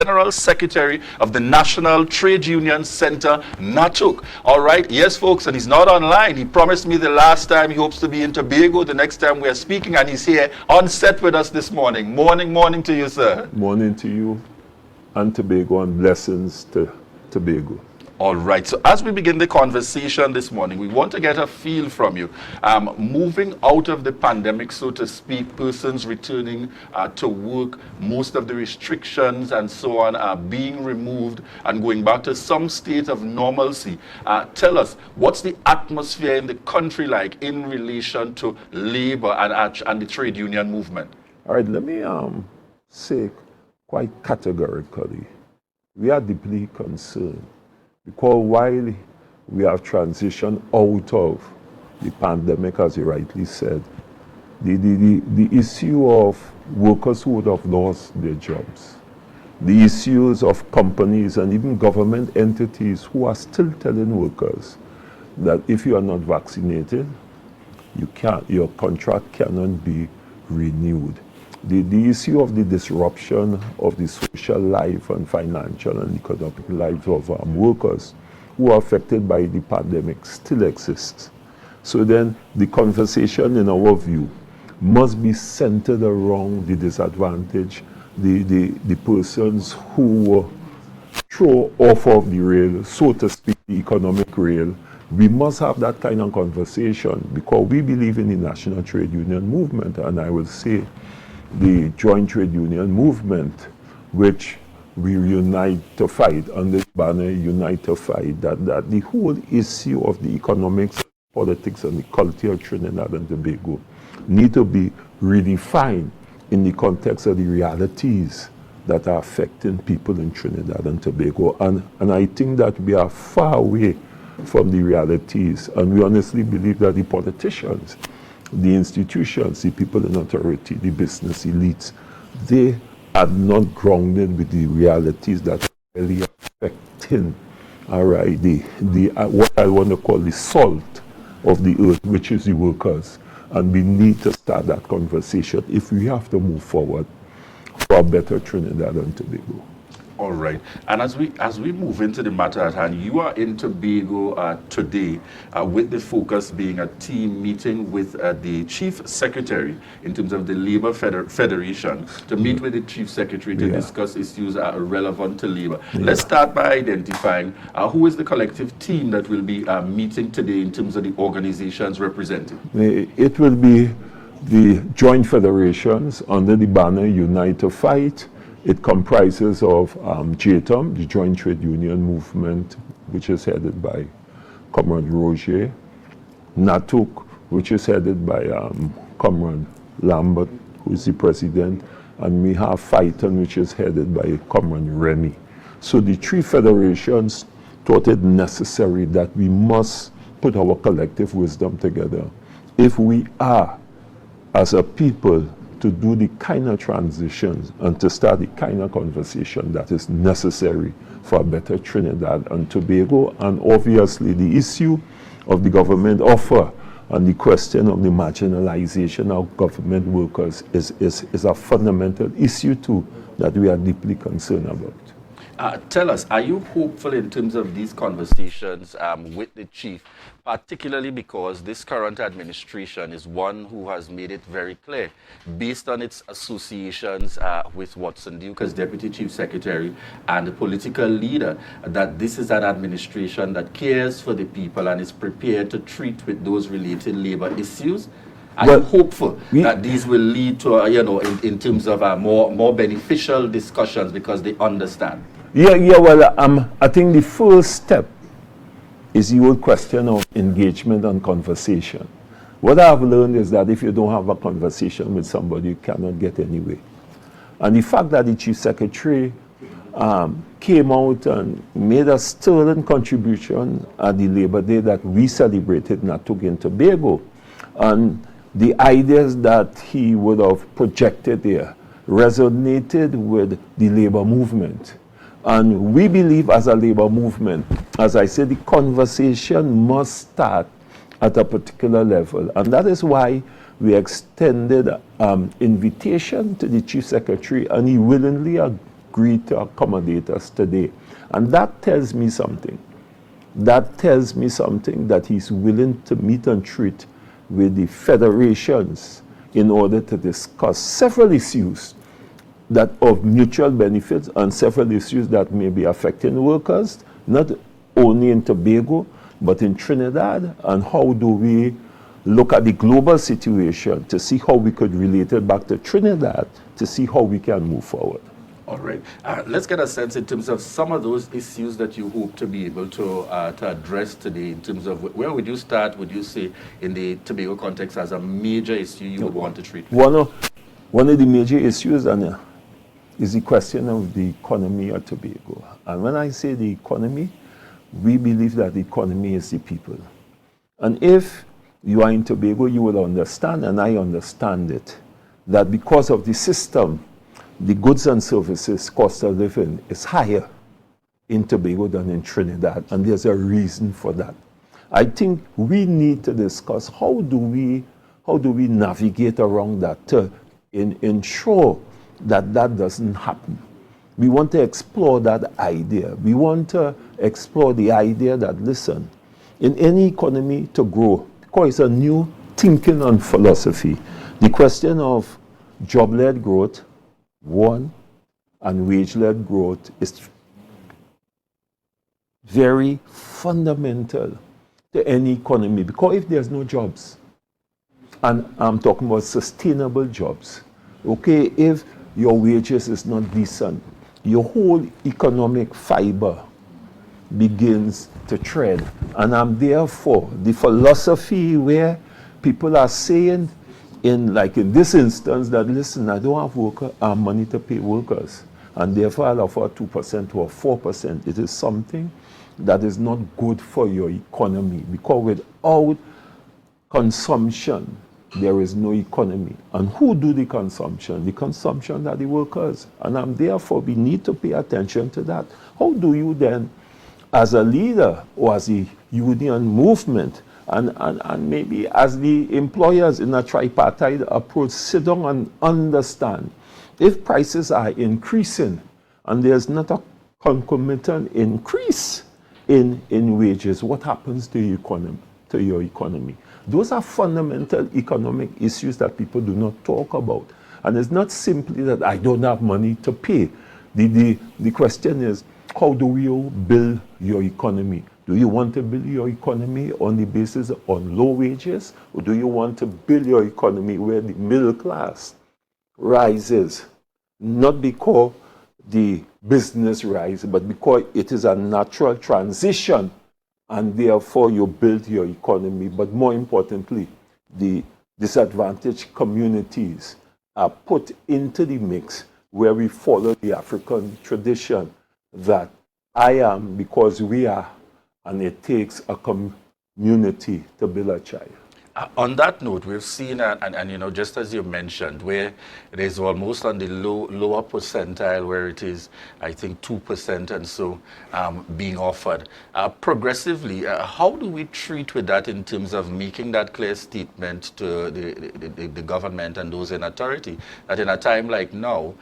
General Secretary of the National Trade Union Center, NATUC. All right, yes, folks, and he's not online. He promised me the last time he hopes to be in Tobago the next time we are speaking, and he's here on set with us this morning. Morning to you, sir. Morning to you and Tobago, and blessings to Tobago. All right, so as we begin the conversation this morning, we want to get a feel from you. Moving out of the pandemic, so to speak, persons returning to work, most of the restrictions and so on are being removed and going back to some state of normalcy. Tell us, what's the atmosphere in the country like in relation to labor and the trade union movement? All right, let me say quite categorically, we are deeply concerned. Because while we have transitioned out of the pandemic, as you rightly said, the issue of workers who would have lost their jobs, the issues of companies and even government entities who are still telling workers that if you are not vaccinated, your contract cannot be renewed. The issue of the disruption of the social life and financial and economic lives of workers who are affected by the pandemic still exists. So then the conversation, in our view, must be centered around the disadvantage, the persons who throw off of the rail, so to speak, the economic rail. We must have that kind of conversation because we believe in the national trade union movement, and I will say the joint trade union movement, which we unite to fight under the banner Unite to Fight, that the whole issue of the economics, politics, and the culture of Trinidad and Tobago need to be redefined in the context of the realities that are affecting people in Trinidad and Tobago. And I think that we are far away from the realities, and we honestly believe that the politicians, the institutions, the people in authority, the business elites, they are not grounded with the realities that are really affecting, all right, what I want to call the salt of the earth, which is the workers. And we need to start that conversation if we have to move forward for a better Trinidad and Tobago. All right. And as we move into the matter at hand, you are in Tobago today with the focus being a team meeting with the Chief Secretary in terms of the Labor Federation to meet with the Chief Secretary to discuss issues relevant to labor. Let's start by identifying who is the collective team that will be meeting today in terms of the organizations represented. It will be the joint federations under the banner Unite to Fight. It comprises of JTUM, the Joint Trade Union Movement, which is headed by Comrade Roger, NATUC, which is headed by Comrade Lambert, who is the president, and we have FITON, which is headed by Comrade Remy. So the three federations thought it necessary that we must put our collective wisdom together if we are, as a people, to do the kind of transitions and to start the kind of conversation that is necessary for a better Trinidad and Tobago. And obviously the issue of the government offer and the question of the marginalization of government workers is a fundamental issue too that we are deeply concerned about. Tell us, are you hopeful in terms of these conversations with the chief, particularly because this current administration is one who has made it very clear, based on its associations with Watson Duke as Deputy Chief Secretary and the political leader, that this is an administration that cares for the people and is prepared to treat with those related labor issues? Are you hopeful that these will lead to, in terms of more beneficial discussions because they understand? Well, I think the first step is the old question of engagement and conversation. What I've learned is that if you don't have a conversation with somebody, you cannot get anywhere. And the fact that the Chief Secretary came out and made a sterling contribution at the Labor Day that we celebrated NATUC in Tobago, and the ideas that he would have projected there resonated with the labor movement. And we believe as a labor movement, as I said, the conversation must start at a particular level. And that is why we extended invitation to the Chief Secretary, and he willingly agree to accommodate us today. And that tells me something. That tells me something that he's willing to meet and treat with the federations in order to discuss several issues that of mutual benefits and several issues that may be affecting workers, not only in Tobago, but in Trinidad. And how do we look at the global situation to see how we could relate it back to Trinidad to see how we can move forward. All right. Let's get a sense in terms of some of those issues that you hope to be able to address today in terms of where would you start, would you say, in the Tobago context as a major issue you would want to treat? One of the major issues is the question of the economy of Tobago. And when I say the economy, we believe that the economy is the people. And if you are in Tobago, you will understand, and I understand it, that because of the system, the goods and services cost of living is higher in Tobago than in Trinidad, and there's a reason for that. I think we need to discuss how do we navigate around that to ensure that that doesn't happen. We want to explore that idea. We want to explore the idea that, listen, in any economy to grow, because it's a new thinking and philosophy, the question of job-led growth, one, and wage-led growth is very fundamental to any economy, because if there's no jobs, and I'm talking about sustainable jobs, okay, if your wages is not decent, your whole economic fiber begins to tread. And I'm therefore the philosophy where people are saying, in this instance, that listen, I don't have money to pay workers, and therefore I'll offer 2% or 4%. It is something that is not good for your economy, because without consumption, there is no economy. And who do the consumption? The consumption are the workers. And therefore, we need to pay attention to that. How do you then, as a leader or as a union movement, and maybe as the employers in a tripartite approach, sit down and understand, if prices are increasing and there's not a concomitant increase in wages, what happens to your economy? Those are fundamental economic issues that people do not talk about. And it's not simply that I don't have money to pay. The question is, how do you build your economy? Do you want to build your economy on the basis on low wages? Or do you want to build your economy where the middle class rises? Not because the business rises, but because it is a natural transition, and therefore you build your economy. But more importantly, the disadvantaged communities are put into the mix, where we follow the African tradition that I am because we are, and it takes a community to build a child. On that note, we've seen, and just as you mentioned, where it is almost on the lower percentile, where it is, I think, 2% and so being offered. Progressively, how do we treat with that in terms of making that clear statement to the government and those in authority, that in a time like now,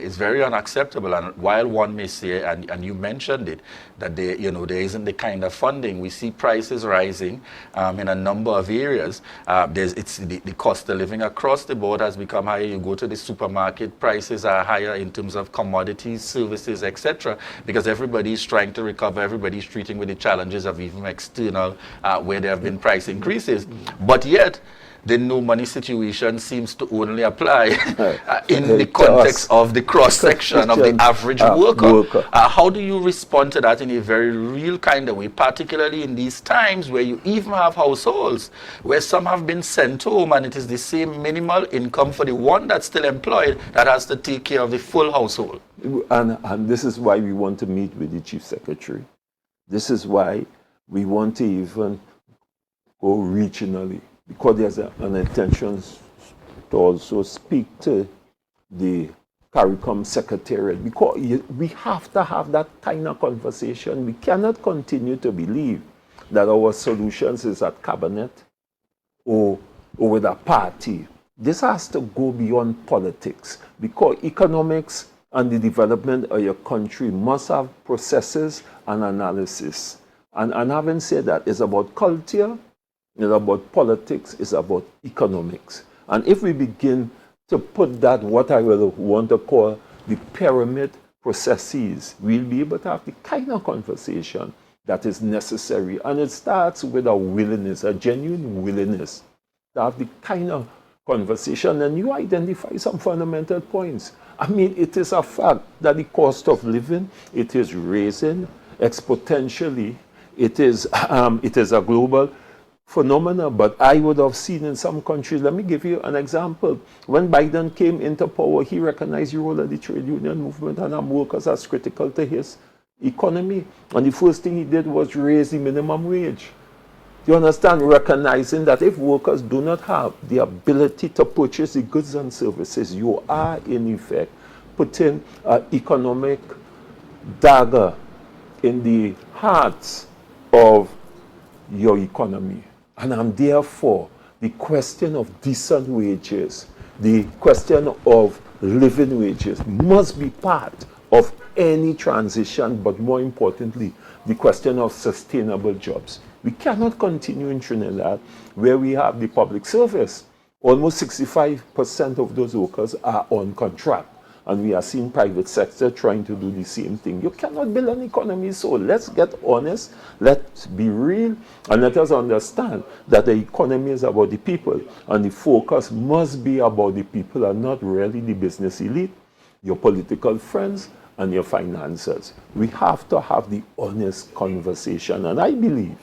it's very unacceptable. And while one may say, and you mentioned it, that there isn't the kind of funding, we see prices rising in a number of areas. The cost of living across the board has become higher. You go to the supermarket, prices are higher in terms of commodities, services, etc. Because everybody is trying to recover, everybody's treating with the challenges of even external, where there have been price increases. But yet, the no money situation seems to only apply in the context of the cross-section of the average worker. How do you respond to that in a very real kind of way, particularly in these times where you even have households where some have been sent home and it is the same minimal income for the one that's still employed that has to take care of the full household? And this is why we want to meet with the Chief Secretary. This is why we want to even go regionally, because there's an intention to also speak to the CARICOM Secretariat, because we have to have that kind of conversation. We cannot continue to believe that our solutions is at cabinet or with a party. This has to go beyond politics, because economics and the development of your country must have processes and analysis. And having said that, it's about culture, it's about politics, it's about economics. And if we begin to put that, what I will want to call the pyramid processes, we'll be able to have the kind of conversation that is necessary. And it starts with a willingness, a genuine willingness to have the kind of conversation. And you identify some fundamental points. I mean, it is a fact that the cost of living, it is raising exponentially. It is a global phenomenon, but I would have seen in some countries, let me give you an example. When Biden came into power, he recognized the role of the trade union movement and workers as critical to his economy. And the first thing he did was raise the minimum wage. You understand? Recognizing that if workers do not have the ability to purchase the goods and services, you are in effect putting an economic dagger in the hearts of your economy. And therefore, the question of decent wages, the question of living wages must be part of any transition, but more importantly, the question of sustainable jobs. We cannot continue in Trinidad where we have the public service. Almost 65% of those workers are on contract. And we are seeing private sector trying to do the same thing. You cannot build an economy, so let's get honest, let's be real, and let us understand that the economy is about the people, and the focus must be about the people and not really the business elite, your political friends, and your financiers. We have to have the honest conversation, and I believe,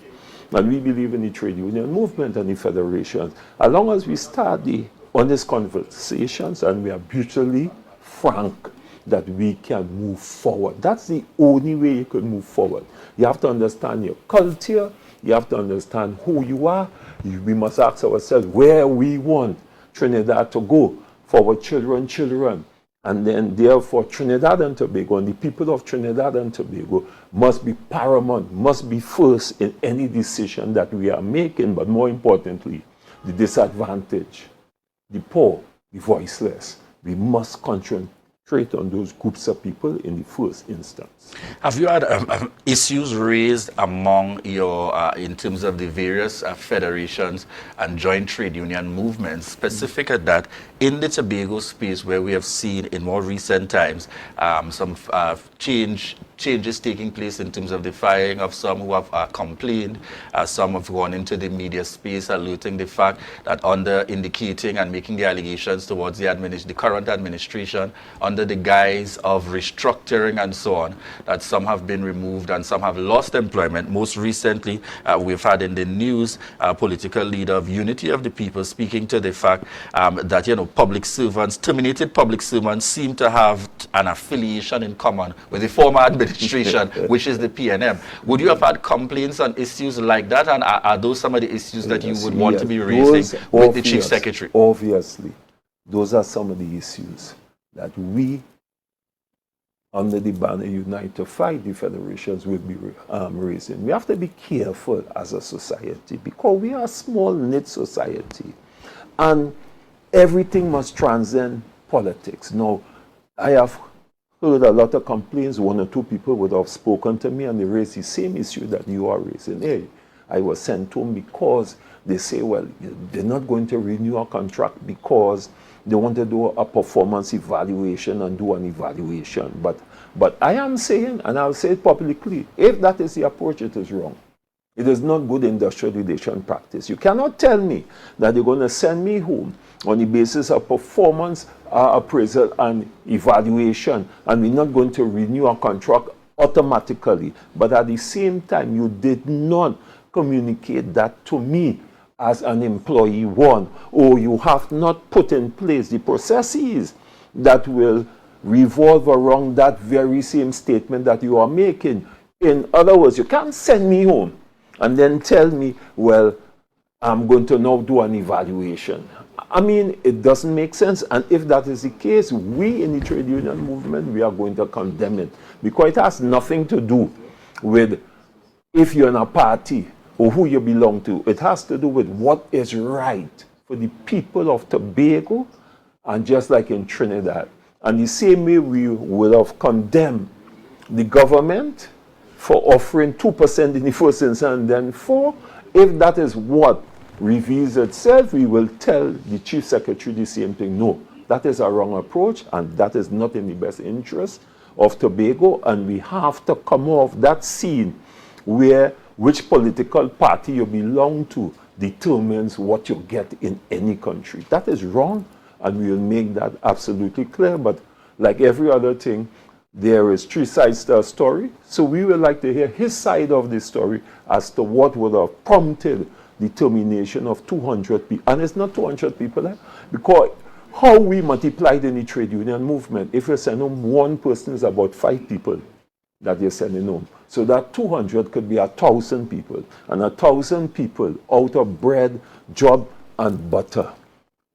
and we believe in the trade union movement and the federations, as long as we start the honest conversations and we are mutually frank, that we can move forward. That's the only way you can move forward. You have to understand your culture. You have to understand who you are. We must ask ourselves where we want Trinidad to go for our children. And then therefore Trinidad and Tobago and the people of Trinidad and Tobago must be paramount, must be first in any decision that we are making. But more importantly, the disadvantaged, the poor, the voiceless. We must concentrate on those groups of people in the first instance. Have you had issues raised among your, in terms of the various federations and joint trade union movements, specific at that, in the Tobago space where we have seen in more recent times some changes taking place in terms of the firing of some who have complained, some have gone into the media space alerting the fact that under indicating and making the allegations towards the current administration under the guise of restructuring and so on, that some have been removed and some have lost employment. Most recently, we've had in the news a political leader of Unity of the People speaking to the fact that, public servants, terminated public servants seem to have an affiliation in common with the former administration, which is the PNM. Would you have had complaints on issues like that? And are those some of the issues that you would want to be raising with the Chief Secretary? Obviously, those are some of the issues that we, under the banner Unite to Fight the Federations, will be raising. We have to be careful as a society because we are a small-knit society. And everything must transcend politics. Now, I have heard a lot of complaints. One or two people would have spoken to me and they raised the same issue that you are raising. Hey, I was sent home because they say, well, they're not going to renew a contract because they want to do a performance evaluation and do an evaluation. But I am saying, and I'll say it publicly, if that is the approach, it is wrong. It is not good industrial relation practice. You cannot tell me that they're going to send me home on the basis of performance appraisal and evaluation, and we're not going to renew a contract automatically. But at the same time, you did not communicate that to me as an employee one, or you have not put in place the processes that will revolve around that very same statement that you are making. In other words, you can't send me home and then tell me, well, I'm going to now do an evaluation. I mean, it doesn't make sense. And if that is the case, we in the trade union movement, we are going to condemn it. Because it has nothing to do with if you're in a party or who you belong to. It has to do with what is right for the people of Tobago, and just like in Trinidad. And the same way we would have condemned the government for offering 2% in the first instance and then 4%, if that is what reveals itself, we will tell the Chief Secretary the same thing. No, that is a wrong approach, and that is not in the best interest of Tobago, and we have to come off that scene where which political party you belong to determines what you get in any country. That is wrong, and we will make that absolutely clear. But like every other thing, there is 3 sides to a story. So we would like to hear his side of the story as to what would have prompted the termination of 200 people. And it's not 200 people, because how we multiplied in the trade union movement, if you send home 1 person, is about 5 people that you're sending home. So that 200 could be 1,000 people. And 1,000 people out of bread, job, and butter,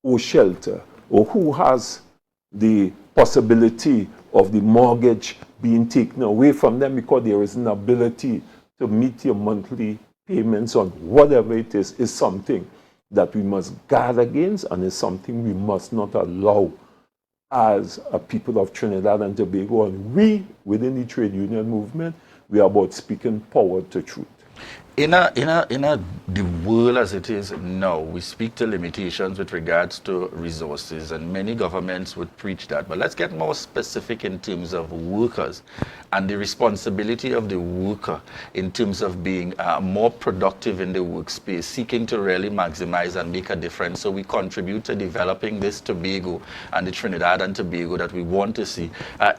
or shelter, or who has the possibility of the mortgage being taken away from them because there is an ability to meet your monthly payments on whatever it is something that we must guard against, and is something we must not allow as a people of Trinidad and Tobago. And we, within the trade union movement, we are about speaking power to truth. In the world as it is now, we speak to limitations with regards to resources, and many governments would preach that. But let's get more specific in terms of workers and the responsibility of the worker in terms of being more productive in the workspace, seeking to really maximize and make a difference. So we contribute to developing this Tobago and the Trinidad and Tobago that we want to see.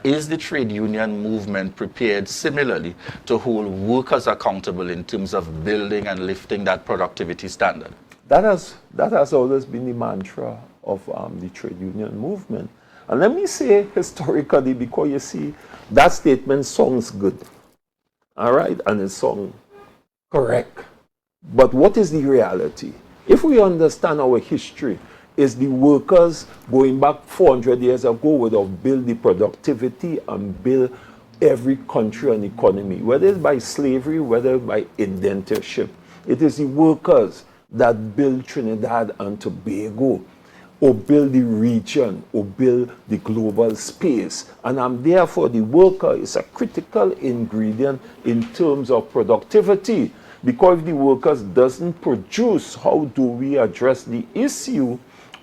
Is the trade union movement prepared similarly to hold workers accountable in terms of building and lifting that productivity standard? That has always been the mantra of the trade union movement. And let me say historically, because you see, that statement sounds good, all right, and it sounds correct. But what is the reality? If we understand our history, is the workers going back 400 years ago would have built the productivity and built every country and economy, whether it's by slavery, whether by indentureship. It is the workers that build Trinidad and Tobago, or build the region, or build the global space. And therefore, the worker is a critical ingredient in terms of productivity. Because if the workers doesn't produce, how do we address the issue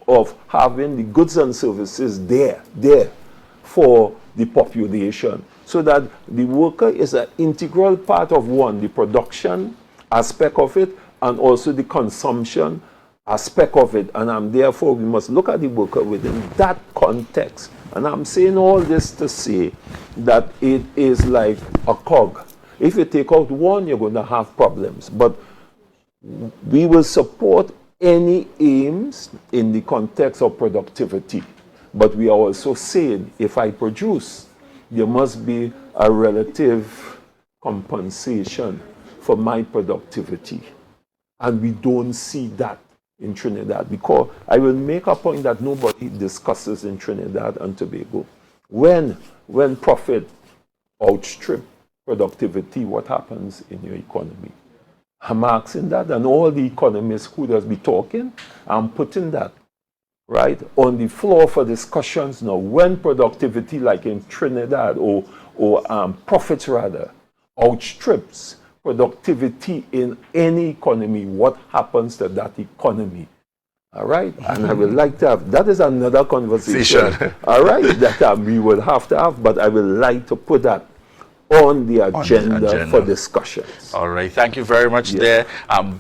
of having the goods and services there for the population? So that the worker is an integral part of the production aspect of it, and also the consumption aspect of it. And therefore, we must look at the worker within that context. And I'm saying all this to say that it is like a cog. If you take out one, you're going to have problems. But we will support any aims in the context of productivity. But we are also saying, if I produce, there must be a relative compensation for my productivity. And we don't see that in Trinidad, because I will make a point that nobody discusses in Trinidad and Tobago. When profit outstrip productivity, what happens in your economy? I'm asking that, and all the economists who does be talking, I'm putting that right on the floor for discussions now. When productivity, like in Trinidad, or profits rather, outstrips productivity in any economy, what happens to that economy? All right, and I would like to have, that is another conversation, all right, that we will have to have, but I would like to put that on the agenda for discussions. All right, thank you very much there.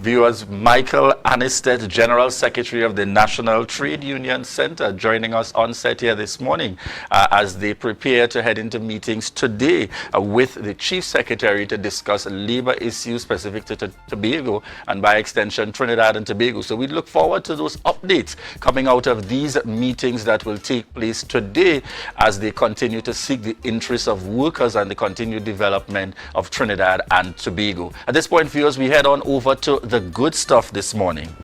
Viewers, Michael Annisette, General Secretary of the National Trade Union Center, joining us on set here this morning as they prepare to head into meetings today with the Chief Secretary to discuss labor issues specific to Tobago and by extension Trinidad and Tobago. So we look forward to those updates coming out of these meetings that will take place today as they continue to seek the interests of workers and the continued development of Trinidad and Tobago. At this point, viewers, we head on over to the good stuff this morning.